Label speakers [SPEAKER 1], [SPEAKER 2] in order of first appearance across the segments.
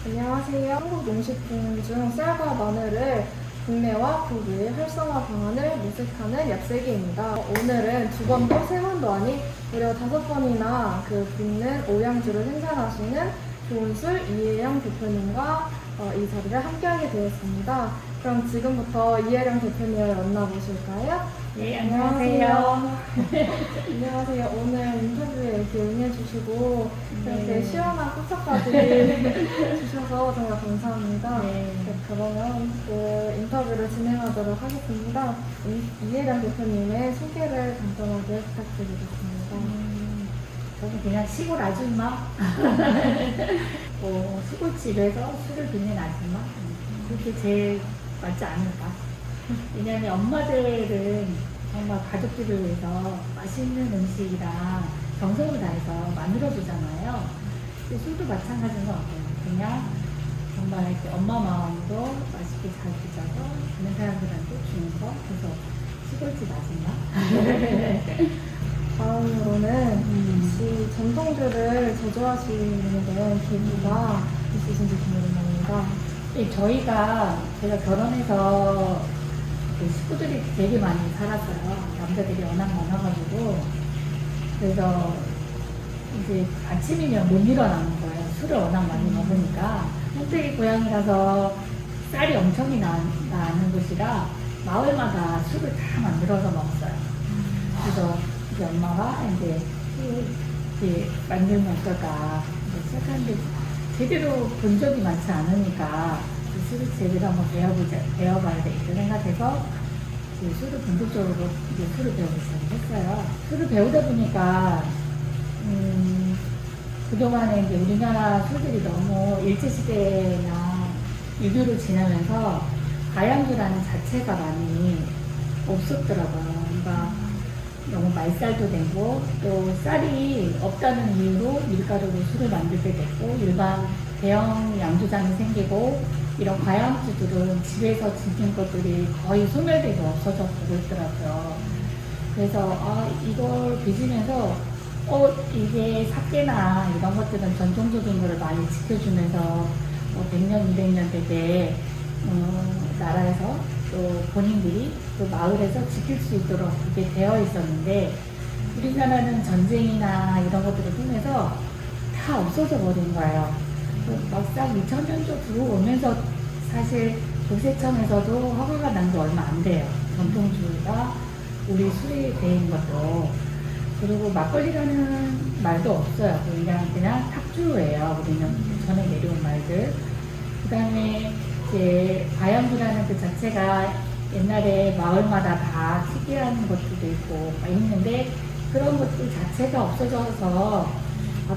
[SPEAKER 1] 안녕하세요. 한국농식품 중 쌀과 마늘을 국내와 국외 활성화 방안을 모색하는 yap세기입니다. 오늘은 두 번도 세 번도 아닌 무려 5번이나 빚는 오양주를 생산하시는 좋은술 이혜령 대표님과 이 자리를 함께하게 되었습니다. 그럼 지금부터 이혜령 대표님을 만나보실까요?
[SPEAKER 2] 네, 안녕하세요.
[SPEAKER 1] 안녕하세요. 오늘 인터뷰에 이렇게 응해주시고 이렇게
[SPEAKER 2] 네.
[SPEAKER 1] 시원한 꽃차까지 주셔서 정말 감사합니다.
[SPEAKER 2] 네.
[SPEAKER 1] 그러면 인터뷰를 진행하도록 하겠습니다. 이혜령 대표님의 소개를 간단하게 부탁드리겠습니다.
[SPEAKER 2] 저는 그냥 시골 아줌마. 시골집에서 술을 빚는 아줌마. 그게 제일 맞지 않을까. 왜냐하면 엄마들은 정말 가족들을 위해서 맛있는 음식이랑 정성을 다해서 만들어주잖아요. 근데 술도 마찬가지인 것 같아요. 그냥 정말 이렇게 엄마 마음으로 맛있게 잘 드셔서 주는 사람들한테 주는 거. 그래서 시골집 아줌마.
[SPEAKER 1] 다음으로는 혹시 전통주를 제조하시는 데 계기가 있으신지 궁금합니다.
[SPEAKER 2] 제가 결혼해서 식구들이 되게 많이 살았어요. 남자들이 워낙 많아가지고. 그래서 이제 아침이면 못 일어나는 거예요. 술을 워낙 많이 먹으니까. 홍대기 고향이라서 쌀이 엄청 나는 곳이라 마을마다 술을 다 만들어서 먹었어요. 그래서 이제 엄마가 이제 만들면 어떨까 시작하는데 제대로 본 적이 많지 않으니까 술을 제대로 한번 배워봐야 되겠다 생각해서 이제 술을 본격적으로 이제 술을 배우기 시작했어요. 술을 배우다 보니까 그동안에 이제 우리나라 술들이 너무 일제시대나 유교를 지나면서 가양주라는 자체가 많이 없었더라고요. 그러니까 너무 말살도 되고 또 쌀이 없다는 이유로 밀가루로 술을 만들게 됐고 일반 대형 양조장이 생기고 이런 과양주들은 집에서 지킨 것들이 거의 소멸되고 없어졌고 있더라고요. 그래서 이걸 빚으면서 이게 사케나 이런 것들은 전통적인 거를 많이 지켜주면서 100년, 200년 되게 나라에서 또 본인들이 또 마을에서 지킬 수 있도록 그게 되어 있었는데 우리나라는 전쟁이나 이런 것들을 통해서 다 없어져 버린 거예요. 막상 2000년도 들어오면서 사실 도세청에서도 허가가 난 지 얼마 안 돼요. 전통주가 우리 술이 된 것도. 그리고 막걸리라는 말도 없어요. 그냥 탁주예요. 우리는 전에 내려온 말들. 그 다음에 이제 과양주라는 그 자체가 옛날에 마을마다 다 특이한 것들도 있고 있는데 그런 것들 자체가 없어져서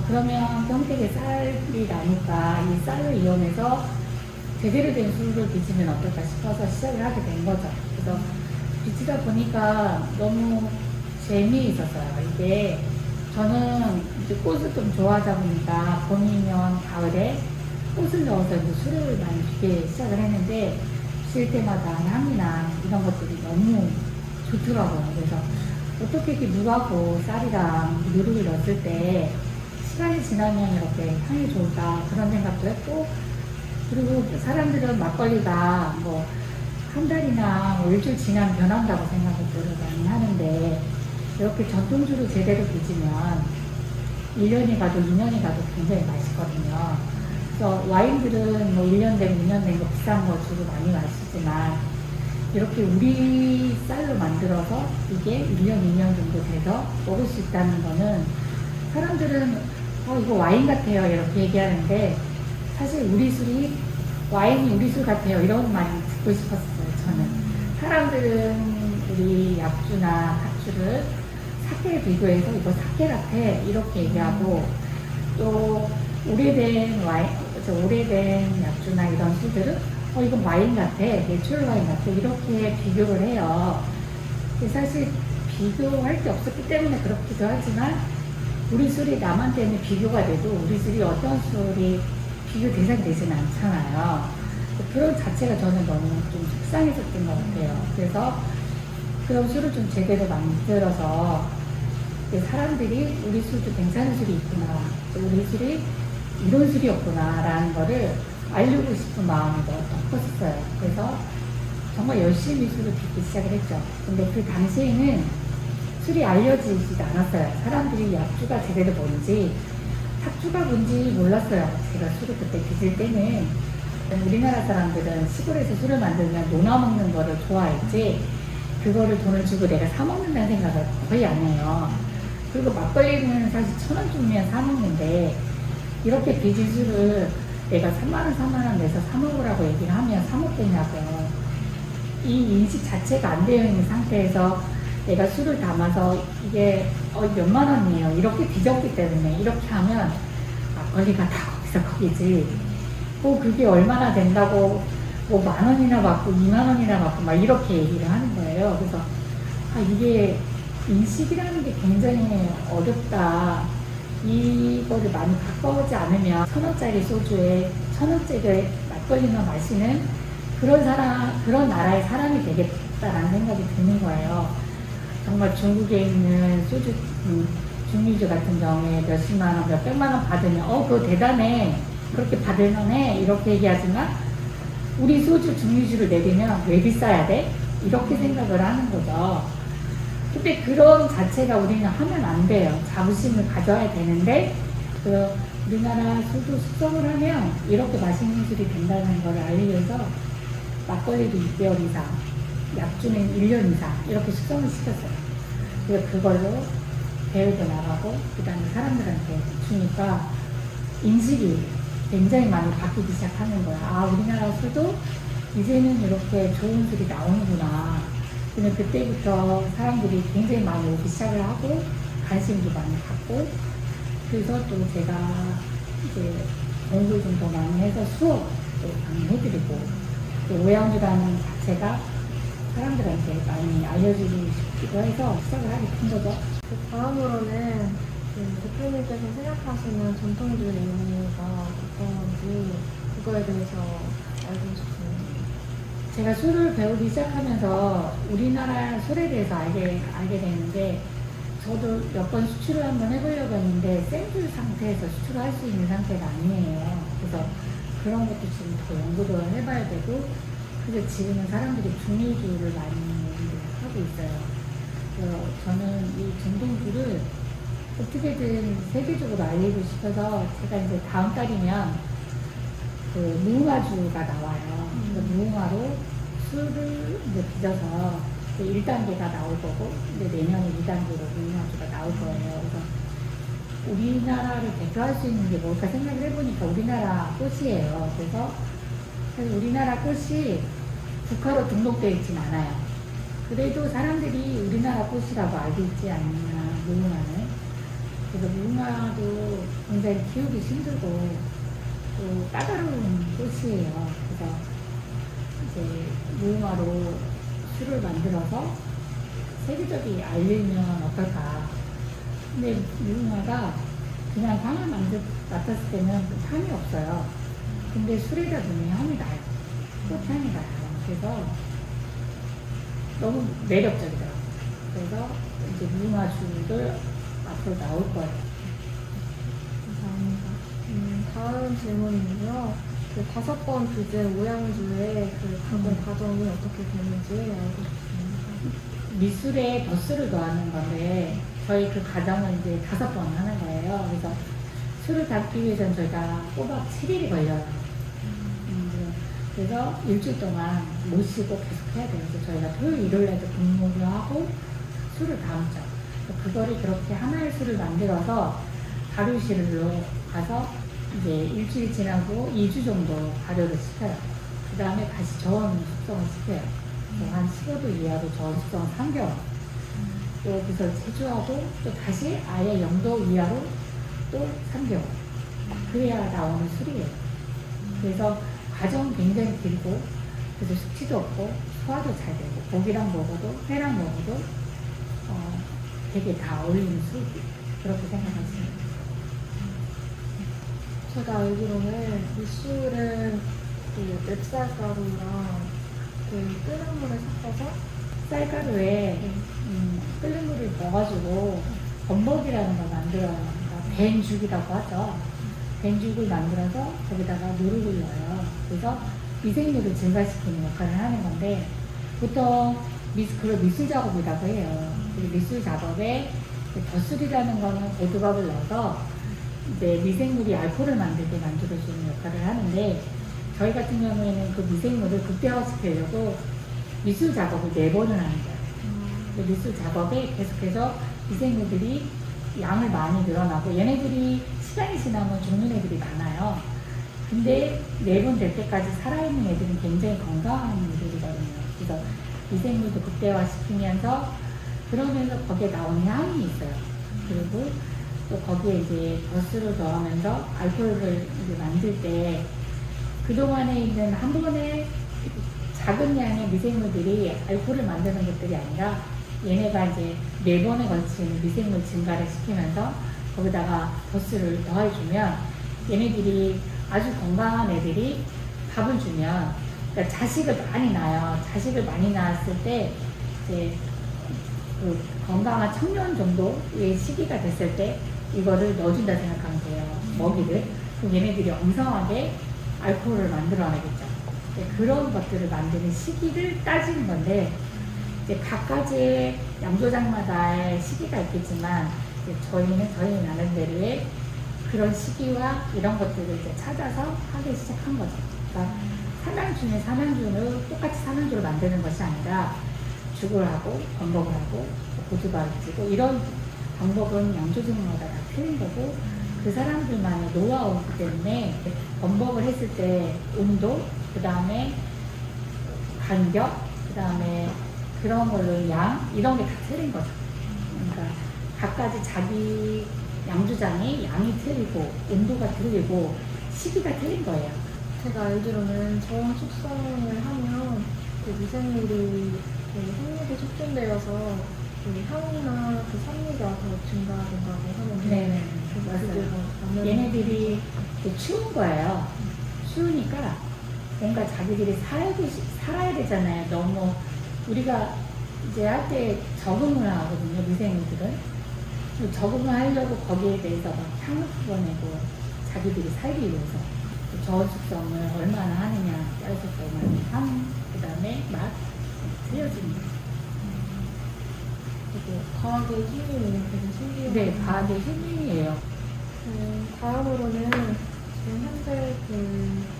[SPEAKER 2] 그러면 평택에 쌀이 나니까 이 쌀을 이용해서 제대로 된 술을 빚으면 어떨까 싶어서 시작을 하게 된 거죠. 그래서 빚이다 보니까 너무 재미있었어요. 이게 저는 이제 꽃을 좀 좋아하다 보니까 봄이면 가을에 꽃을 넣어서 이제 술을 많이 주기 시작을 했는데 쉴 때마다 향이나 이런 것들이 너무 좋더라고요. 그래서 어떻게 이렇게 물하고 쌀이랑 누룩을 넣었을 때 시간이 지나면 이렇게 향이 좋을까 그런 생각도 했고 그리고 사람들은 막걸리가 한 달이나 일주일 지나면 변한다고 생각을 많이 하는데 이렇게 전통주를 제대로 빚으면 1년이 가도 2년이 가도 굉장히 맛있거든요. 그래서 와인들은 1년 된, 2년 된 거 비싼 거 주로 많이 마시지만 이렇게 우리 쌀로 만들어서 이게 1년, 2년 정도 돼서 먹을 수 있다는 거는 사람들은 이거 와인 같아요 이렇게 얘기하는데 사실 우리 술이 와인이 우리 술 같아요 이런 말 듣고 싶었어요. 저는 사람들은 우리 약주나 탁주를 사케에 비교해서 이거 사케 같아 이렇게 얘기하고 또 오래된 약주나 이런 술들은 이건 와인 같아 내추럴 와인 같아 이렇게 비교를 해요. 사실 비교할 게 없었기 때문에 그렇기도 하지만 우리 술이 남한테는 비교가 돼도 우리 술이 어떤 술이 비교 대상이 되지는 않잖아요. 그런 자체가 저는 너무 좀 속상했었던 것 같아요. 그래서 그런 술을 좀 제대로 만들어서 사람들이 우리 술도 괜찮은 술이 있구나, 우리 술이 이런 술이었구나 라는 거를 알리고 싶은 마음이 더 컸었어요. 그래서 정말 열심히 술을 빚기 시작을 했죠. 근데 그 당시에는 술이 알려지지도 않았어요. 사람들이 약주가 제대로 뭔지, 탁주가 뭔지 몰랐어요. 제가 술을 그때 빚을 때는. 우리나라 사람들은 시골에서 술을 만들면 녹아 먹는 거를 좋아했지, 그거를 돈을 주고 내가 사 먹는다는 생각을 거의 안 해요. 그리고 막걸리는 사실 1,000원 주면 사 먹는데, 이렇게 빚은 술을 내가 3만원, 4만원 내서 사 먹으라고 얘기를 하면 사 먹겠냐고요. 이 인식 자체가 안 되어 있는 상태에서 내가 술을 담아서 이게 몇만 원이에요. 이렇게 빚었기 때문에 이렇게 하면 막걸리가 다 거기서 거기지. 뭐 그게 얼마나 된다고 뭐 10,000원이나 받고 20,000원이나 받고 막 이렇게 얘기를 하는 거예요. 그래서 이게 인식이라는 게 굉장히 어렵다. 이거를 많이 바꿔오지 않으면 1,000원짜리 소주에 1,000원짜리 막걸리만 마시는 그런 나라의 사람이 되겠다라는 생각이 드는 거예요. 정말 중국에 있는 소주, 중류주 같은 경우에 몇십만 원, 몇백만 원 받으면, 그거 대단해. 그렇게 받을만 해. 이렇게 얘기하지만, 우리 소주 중류주를 내리면 왜 비싸야 돼? 이렇게 생각을 하는 거죠. 근데 그런 자체가 우리는 하면 안 돼요. 자부심을 가져야 되는데, 우리나라 술도 숙성을 하면 이렇게 맛있는 술이 된다는 걸 알기 위해서 막걸리도 6개월 이상, 약주는 1년 이상 이렇게 숙성을 시켰어요. 그래서 그걸로 대회도 나가고 그 다음에 사람들한테 주니까 인식이 굉장히 많이 바뀌기 시작하는 거야. 우리나라 술도 이제는 이렇게 좋은 술이 나오는구나. 근데 그때부터 사람들이 굉장히 많이 오기 시작을 하고 관심도 많이 갖고, 그래서 또 제가 이제 공부 좀 더 많이 해서 수업도 많이 해드리고, 오양주라는 자체가 사람들한테 많이 알려주고 싶기도 해서 시작을 하게 된 거죠.
[SPEAKER 1] 다음으로는 대표님께서 생각하시는 전통주 의미가 어떤 건지 그거에 대해서 알고 싶습니다.
[SPEAKER 2] 제가 술을 배우기 시작하면서 우리나라 술에 대해서 알게 되는데, 저도 몇 번 수출을 한번 해보려고 했는데 생술 상태에서 수출을 할 수 있는 상태가 아니에요. 그래서 그런 것도 지금 더 연구도 해봐야 되고, 그래서 지금은 사람들이 중류주를 많이 하고 있어요. 그래서 저는 이 전통주를 어떻게든 세계적으로 알리고 싶어서, 제가 이제 다음 달이면 그 무궁화주가 나와요. 그래서 무궁화로 술을 이제 빚어서 1단계가 나올 거고, 이제 내년에 2단계로 무궁화주가 나올 거예요. 그래서 우리나라를 대표할 수 있는 게 뭘까 생각을 해보니까 우리나라 꽃이에요. 그래서 사실 우리나라 꽃이 국화로 등록되어 있진 않아요. 그래도 사람들이 우리나라 꽃이라고 알고 있지 않나, 무궁화는. 그래서 무궁화도 굉장히 키우기 힘들고 또 까다로운 꽃이에요. 그래서 이제 무궁화로 술을 만들어서 세계적이 알리면 어떨까. 근데 무궁화가 그냥 향을 맡았을 때는 향이 없어요. 근데 술에다 넣으면 향이 나요. 꽃향이 나요. 그래서 너무 매력적이더라고요. 그래서 이제 무궁화주를 앞으로 나올 거예요.
[SPEAKER 1] 감사합니다. 다음 질문은요. 그 5번 빚은 오양주의 그 가공 과정이 어떻게 되는지 알고 싶습니다.
[SPEAKER 2] 미술에 덧술을 더하는 건데, 저희 그 과정을 이제 5번 하는 거예요. 그래서 술을 담기 위해서는 저희가 꼬박 7일이 걸려요. 그래서 일주일 동안 못 쉬고 계속 해야 돼요. 그래서 저희가 토요일, 일요일에도 근무를 하고 술을 담죠. 그거를 그렇게 하나의 술을 만들어서 발효실로 가서 이제 일주일 지나고 2주 정도 발효를 시켜요. 그 다음에 다시 저온 숙성을 시켜요. 한 15도 이하로 저온 숙성을 3개월. 또 여기서 제조하고 또 다시 아예 0도 이하로 또 3개월. 그래야 나오는 술이에요. 그래서 과정은 굉장히 길고, 그래서 숙취도 없고 소화도 잘 되고, 고기랑 먹어도 회랑 먹어도 되게 다 어울리는 술, 그렇게 생각하시면 돼요.
[SPEAKER 1] 제가 알기로는 이 술은 그 맵쌀가루랑 그 끓는 물에 섞어서
[SPEAKER 2] 쌀가루에 끓는 물을 넣어가지고 건더기라는 걸 만들어요. 그러니까 벤죽이라고 하죠. 벤죽을 만들어서 거기다가 누룩을 넣어요. 그래서 미생물을 증가시키는 역할을 하는 건데 보통 그걸 미술 작업이라고 해요. 그 미술 작업에 덧술이라는 거는 고두밥을 넣어서 이제 미생물이 알코올을 만들게 만들어주는 역할을 하는데 저희 같은 경우에는 그 미생물을 극대화시키려고 미술 작업을 4번을 하는 거예요. 그 미술 작업에 계속해서 미생물들이 양을 많이 늘어나고 얘네들이 시간이 지나면 죽는 애들이 많아요. 근데 4번 될 때까지 살아있는 애들은 굉장히 건강한 애들이거든요. 그래서 미생물도 극대화시키면서 그러면서 거기에 나오는 향이 있어요. 그리고 또 거기에 이제 덧술을 더하면서 알코올을 이제 만들 때 그동안에 있는 한 번에 작은 양의 미생물들이 알코올을 만드는 것들이 아니라 얘네가 이제 4번에 걸친 미생물 증가를 시키면서 거기다가 덧술을 더해주면 얘네들이 아주 건강한 애들이 밥을 주면 그러니까 자식을 많이 낳아요. 자식을 많이 낳았을 때 이제 그 건강한 청년 정도의 시기가 됐을 때 이거를 넣어준다 생각하면 돼요. 먹이를. 그럼 얘네들이 엉성하게 알코올을 만들어내겠죠. 그런 것들을 만드는 시기를 따지는 건데 이제 각가지의 양조장마다의 시기가 있겠지만 이제 저희는 나름대로의 그런 시기와 이런 것들을 이제 찾아서 하기 시작한 거죠. 그러니까 산양주는 똑같이 산양주를 만드는 것이 아니라 죽을 하고 번복을 하고 고두밥을 찌고 이런 방법은 양조장마다 다 틀린 거고 그 사람들만의 노하우이기 때문에 번복을 했을 때 온도, 그 다음에 간격, 그 다음에 그런 걸로 양 이런 게 다 틀린 거죠. 그러니까 각가지 자기 양조장의 양이 틀리고 온도가 틀리고 시기가 틀린 거예요.
[SPEAKER 1] 제가 알기로는 저온 숙성을 하면 그 미생물이 그 생육에 촉진되어서 그 향이나 그 산미가 더 증가된다고 하는데
[SPEAKER 2] 네,
[SPEAKER 1] 그게
[SPEAKER 2] 맞아요. 얘네들이 추운 거예요. 추우니까 뭔가 자기들이 살아야 되잖아요. 너무 우리가 이제 할 때 적응을 하거든요. 미생물들은 적응을 하려고 거기에 대해서 막 향을 풀어내고 자기들이 살기 위해서 저온 숙성을 얼마나 하느냐 따라서 향, 그 다음에 맛 틀려집니다.
[SPEAKER 1] 그리고 과학의 힘이 되게 신기해요.
[SPEAKER 2] 네, 과학의 힘이에요.
[SPEAKER 1] 다음으로는 지금 현재 그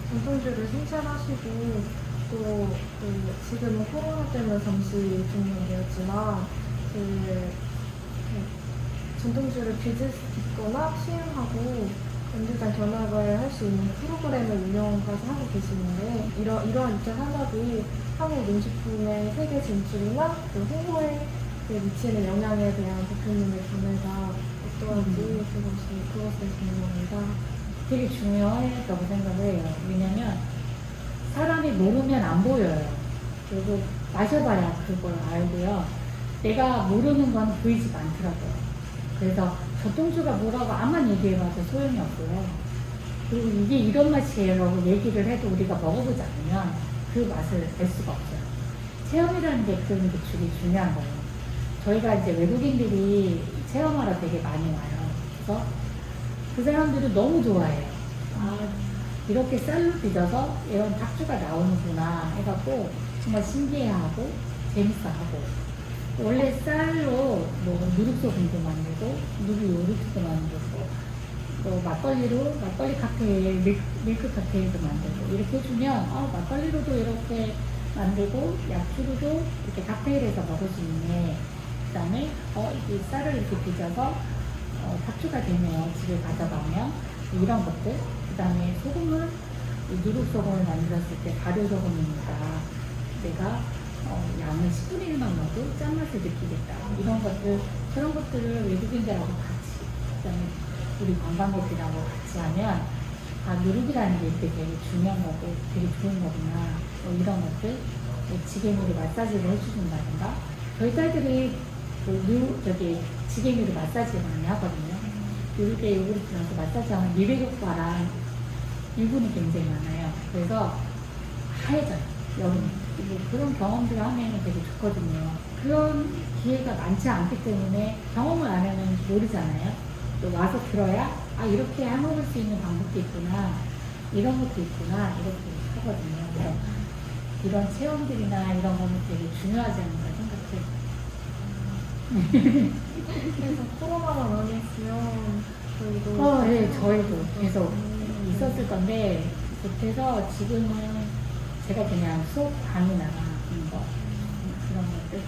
[SPEAKER 1] 전통주를 생산하시고 또 그 지금은 코로나 때문에 잠시 종료되었지만 그 전통주를 비즈니스거나 시행하고 연주장 견학을 할 수 있는 프로그램을 운영까지 하고 계시는데 이러한 입자 산업이 한국 농식품의 세계 진출이나 그 홍보에 미치는 영향에 대한 대표님의 견해가 어떠한지 그것을 궁금합니다.
[SPEAKER 2] 되게 중요하다고 생각을 해요. 왜냐면 사람이 모르면 안 보여요. 그리고 마셔봐야 그걸 알고요. 내가 모르는 건 보이지가 않더라고요. 그래서 전통주가 뭐라고 아무만 얘기해봐도 소용이 없고요. 그리고 이게 이런 맛이에요. 얘기를 해도 우리가 먹어보지 않으면 그 맛을 알 수가 없어요. 체험이라는 게 그런 게 되게 중요한 거예요. 저희가 이제 외국인들이 체험하러 되게 많이 와요. 그래서 그 사람들은 너무 좋아해요. 아, 이렇게 쌀로 빚어서 이런 탁주가 나오는구나 해갖고 정말 신기해하고 재밌어하고 원래 쌀로 뭐 누룩소금도 만들고 누룩 요리도 만들고 또 막걸리 칵테일, 밀크 칵테일도 만들고 이렇게 해주면 막걸리로도 이렇게 만들고 약주로도 이렇게 칵테일해서 먹을 수 있네. 그 다음에 이 쌀을 이렇게 빚어서 탁주가 되네요. 집에 가져가면 이런 것들. 그 다음에 소금을 누룩소금을 만들었을 때 발효소금이니까 내가 양을 10분의 1만 넣어도 짠맛을 느끼겠다. 이런 것들, 그런 것들을 외국인들하고 같이, 그 다음에 우리 관광객들하고 같이 하면 누룩이라는 게 이렇게 되게 중요한 거고 되게 좋은 거구나. 이런 것들, 지게미로 마사지를 해주신다든가. 저희 딸들이 지게미로 마사지를 많이 하거든요. 요렇게 요구르트 넣어서 마사지하면 미백 효과랑 유분이 굉장히 많아요. 그래서 하얘져요, 여름에. 그런 경험들을 하면 되게 좋거든요. 그런 기회가 많지 않기 때문에 경험을 안 하면 모르잖아요. 또 와서 들어야 아 이렇게 해먹을 수 있는 방법도 있구나 이런 것도 있구나 이렇게 하거든요. 그래서 이런 체험들이나 이런 거는 되게 중요하지 않나 생각해요.
[SPEAKER 1] 그래서 코로나만 안 했으면 저희도
[SPEAKER 2] 네, 저희도 계속 있었을 건데 그래서 지금은 제가 그냥 수업 강의나 하는 거 그런 것들.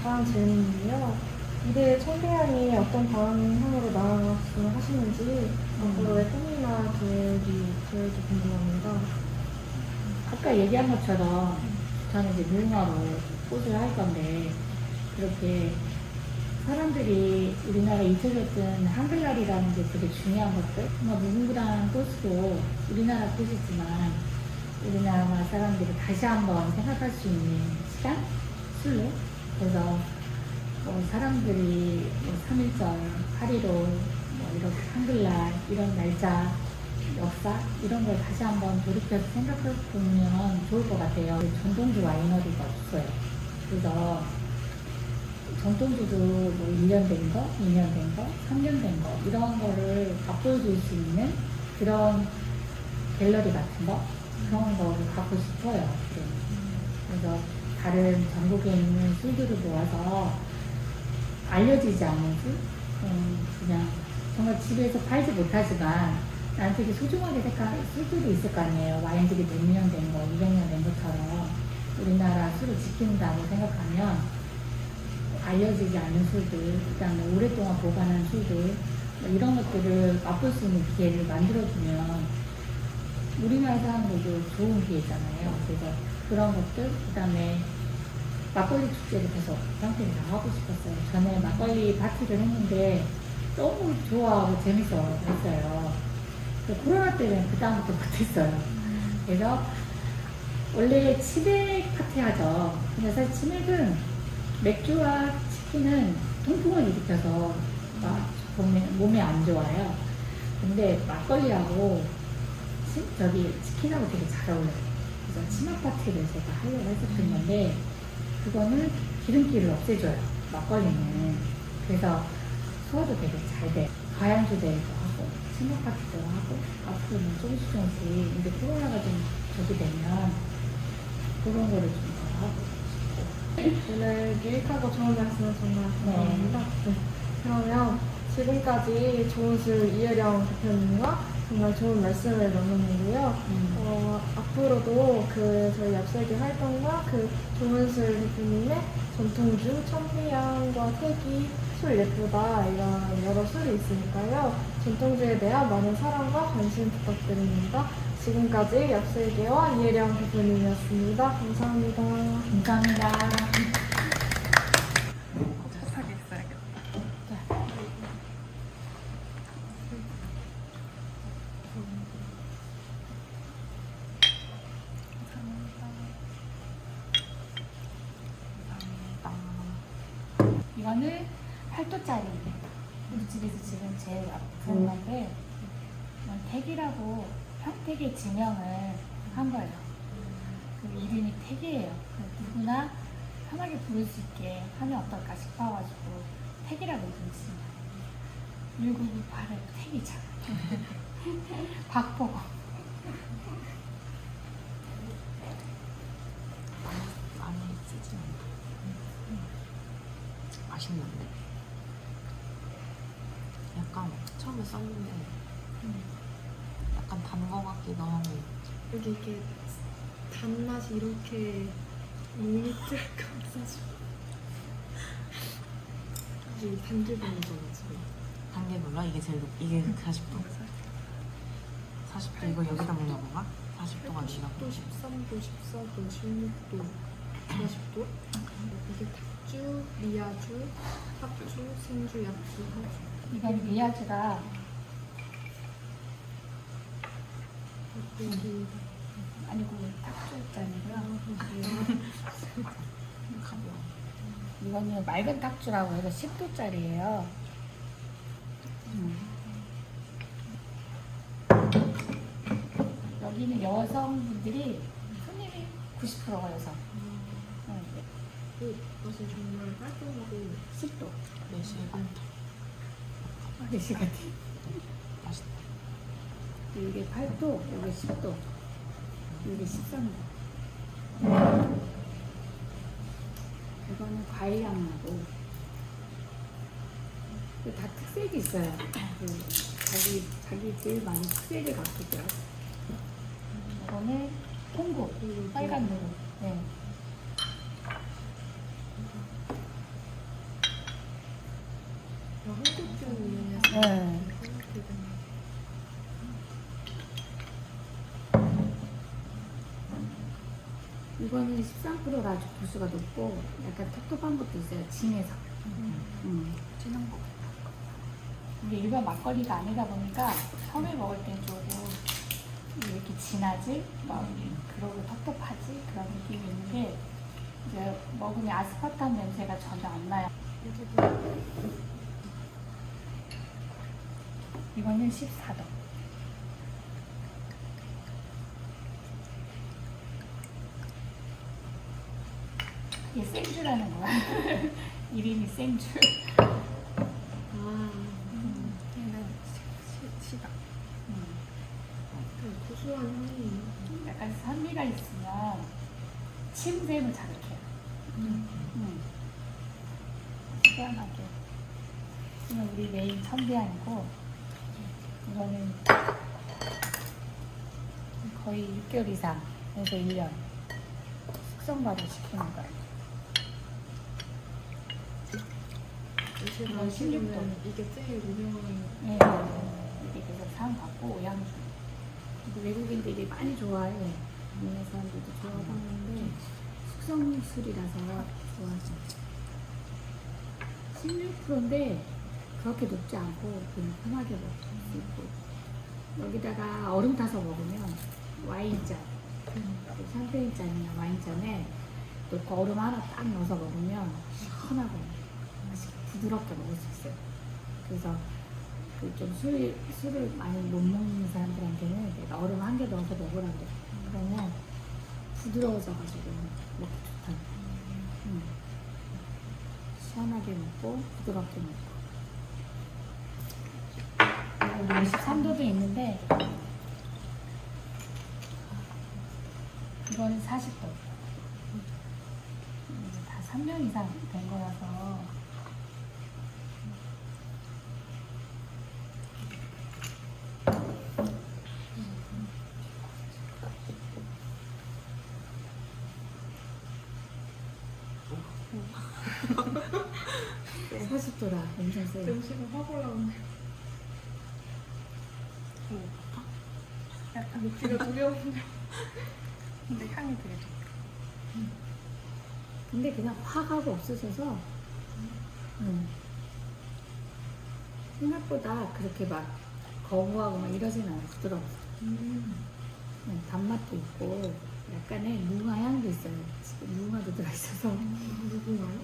[SPEAKER 1] 다음 질문은요. 미래의 청대양이 어떤 방향으로 나아갔으면 하시는지 앞으로의 꿈이나 계획이 궁금합니다.
[SPEAKER 2] 아까 얘기한 것처럼 저는 이제 무용화로 꽃을 할 건데 그렇게 사람들이 우리나라 잊혀졌던 한글날이라는 게 되게 중요한 것들 정말 무궁무진한 꽃으로 우리나라 꽃이지만 우리나라 사람들이 다시 한번 생각할 수 있는 시간? 술로? 그래서 뭐 사람들이 뭐 3.1절, 8.15 뭐 이렇게 한글날 이런 날짜 역사 이런 걸 다시 한번 돌이켜서 생각해 보면 좋을 것 같아요. 전통주 와이너리가 없어요. 그래서 전통주도 뭐 1년 된 거, 2년 된 거, 3년 된 거 이런 거를 맛보여줄 수 있는 그런 갤러리 같은 거 그런 거를 갖고 싶어요. 그래서 다른 전국에 있는 술들을 모아서 알려지지 않는 술 그냥 정말 집에서 팔지 못하지만 나한테 되게 소중하게 생각할 술들이 있을 거 아니에요. 와인들이 100년 된 거, 200년 된 것처럼 우리나라 술을 지킨다고 생각하면 알려지지 않는 술들, 그 다음에 오랫동안 보관한 술들 뭐 이런 것들을 맛볼 수 있는 기회를 만들어주면 우리나라 사람들도 좋은 기회잖아요. 그래서 그런 것들, 그 다음에 막걸리 축제를 계속 형태를 나가고 싶었어요. 전에 막걸리 파티를 했는데 너무 좋아하고 재밌어 했어요. 코로나 때문에 그 다음부터 못했어요. 그래서 원래 치맥 파티 하죠. 근데 사실 치맥은 맥주와 치킨은 통풍을 일으켜서 몸에 안 좋아요. 근데 막걸리하고 치킨하고 되게 잘 어울려요. 그래서 치맥 파티를 제가 하려고 했었던 건데 그거는 기름기를 없애줘요. 막걸리는. 그래서 소화도 되게 잘 돼. 가양주 대회도 하고 치맥 파티도 하고 앞으로는 조금씩 이제 코로나가 좀 저기 되면 그런 거를 좀 더 하고
[SPEAKER 1] 오늘 유익하고 좋은 말씀 정말 감사합니다. 네. 그러면 지금까지 좋은 술 이혜령 대표님과 정말 좋은 말씀을 나눴는데요. 앞으로도 저희 얍살기 활동과 좋은 술 대표님의 전통주, 천미향과 태기, 술 예쁘다 이런 여러 술이 있으니까요. 전통주에 대한 많은 사랑과 관심 부탁드립니다. 지금까지 얍살기와 이혜령 대표님이었습니다. 감사합니다.
[SPEAKER 2] 감사합니다.
[SPEAKER 1] 깨끗하게 있어야겠다.
[SPEAKER 2] 이거는 8도짜리 우리 집에서 지금 제일 아픈 건데 택이라고 평택의 지명을 한 거예요. 그 이름이 택이에요. 누구나 편하게 부를 수 있게 하면 어떨까 싶어가지고 택이라고 부르지. 1998은 택이잖아. 박보고.
[SPEAKER 3] 많이 쓰지 않나? 맛있는데? 약간 처음에 썼는데 약간 단 거 같기도 하고
[SPEAKER 1] 여기 이렇게 단맛이 이렇게 밋밋할 감싸지고 이게 단계 보이잖아 지금.
[SPEAKER 3] 단계 몰라? 이게 제일 이게 40도 40도 이거 여기다 먹는 건가? 40도가 아니라
[SPEAKER 1] 10도, 13도, 14도, 16도, 40도 이게 탁주, 미야주, 탁주, 생주, 약주, 하주
[SPEAKER 2] 이건 미야주가
[SPEAKER 1] 여기
[SPEAKER 2] 아니고 탁주였잖아요.
[SPEAKER 3] 가벼워.
[SPEAKER 2] 이거는 맑은 탁주라고 해서 10도짜리예요. 여기는 여성분들이 손님이 90%가 여성.
[SPEAKER 1] 맛이 정말 깔끔하고
[SPEAKER 2] 10도.
[SPEAKER 3] 몇 시에 반?
[SPEAKER 2] 아저씨 같아.
[SPEAKER 3] 맛있다.
[SPEAKER 2] 이게 8도, 이게 10도, 이게 13도. 이거는 과일 향 나고. 다 특색이 있어요. 자기 제일 많이 특색을 갖고 있더라고. 이거는 홍고, 빨간 누구. 네.
[SPEAKER 1] 한국적으로 이용해서
[SPEAKER 2] 네. 이거는 13%라 아주 도수가 높고 약간 텁텁한 것도 있어요. 진해서.
[SPEAKER 3] 진한 거.
[SPEAKER 2] 이게 일반 막걸리가 아니다 보니까 처음에 먹을 땐 조금 이렇게 진하지? 막 그러고 텁텁하지? 그런 느낌이 있는데 이제 먹으면 아스파탐 냄새가 전혀 안 나요. 이거는 14도. 이게 생주라는 거야. 이름이 생주.
[SPEAKER 1] 얘는 시다. 고소한 향이.
[SPEAKER 2] 약간 산미가 있으면 침샘을 자극해요. 시원하게. 이건 우리 메인 천비향이고, 이거는 거의 6개월 이상, 그래서 1년 숙성발효 시키는 거예요.
[SPEAKER 1] 이건 16도. 이게 제일 유명한.
[SPEAKER 2] 네, 이게 계속 상 받고 오양주. 외국인들이 많이 좋아해. 국내 사람들도 좋아하는데 숙성술이라서 좋아하죠. 16%인데 그렇게 높지 않고 그냥 편하게 먹을 수 있고, 여기다가 얼음 타서 먹으면 와인잔, 샴페인잔이나 와인잔에 넣고 얼음 하나 딱 넣어서 먹으면 시원하고 맛있게 부드럽게 먹을 수 있어요. 그래서 그 좀 술을 많이 못 먹는 사람들한테는 내가 얼음 한 개 넣어서 먹으라 그래. 그러면 부드러워져가지고 먹기 좋다. 시원하게 먹고 부드럽게 먹고. 53도도 있는데 이거는 40도. 다 3년 이상 된 거라서. 네. 40도라 엄청 세요.
[SPEAKER 1] 음식은 확 올라오네. 약간 먹기가 두려운데. 근데 향이 되게 좋아.
[SPEAKER 2] 근데 그냥 확 하고 없어져서 생각보다 그렇게 막 거부하고 막 이러진 않아요. 부드러워서. 단맛도 있고 약간의 무화 향도 있어요. 지금 무화도 들어있어서.
[SPEAKER 1] 누구나요?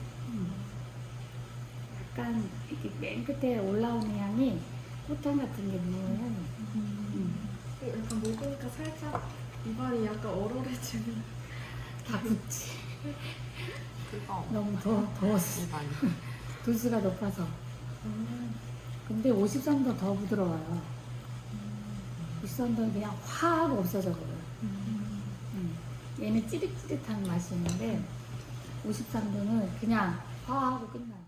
[SPEAKER 2] 약간 이렇게 맨 끝에 올라오는 향이 꽃향 같은 게 무화 향이.
[SPEAKER 1] 약간 먹으니까 살짝 입안이 약간 얼얼해지는.
[SPEAKER 2] 다 붙지.
[SPEAKER 3] 그거.
[SPEAKER 2] 너무 더웠어.
[SPEAKER 3] 일반.
[SPEAKER 2] 도수가 높아서. 근데 53도 더 부드러워요. 53도는 그냥 확 없어져 버려요. 얘는 찌릿찌릿한 맛이 있는데 53도는 그냥 확 하고 끝나요.